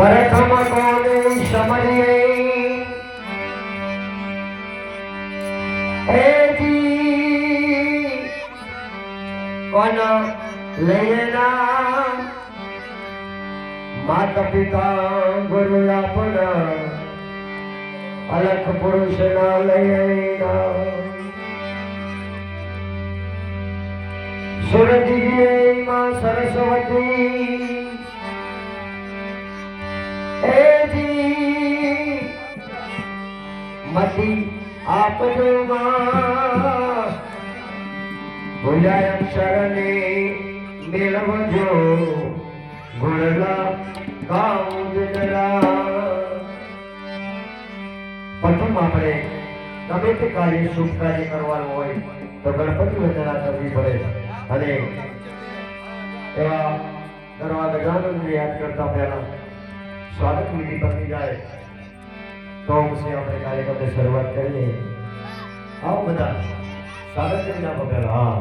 प्रथम कोने समरिए हे जी कोना लेना माता पिता गुरु अपना अलख पुरुष ना लेना सुरती मां सरस्वती मती आप जो भुलाय अक्षर ने मेलवजो गुणला कामुजरा प्रथम આપણે ગમે તે કાર્ય શુભ કાર્ય કરવાનું હોય તો ગણપતિ વંદના કરવી પડે અને એવા દરવા ગજાનનને યાદ કરતા પહેલા स्वागत विधि बनी जाए तो उसे अपने कार्यक्रम में शुरुआत करिए आओ बता स्वागत करना पड़ेगा हाँ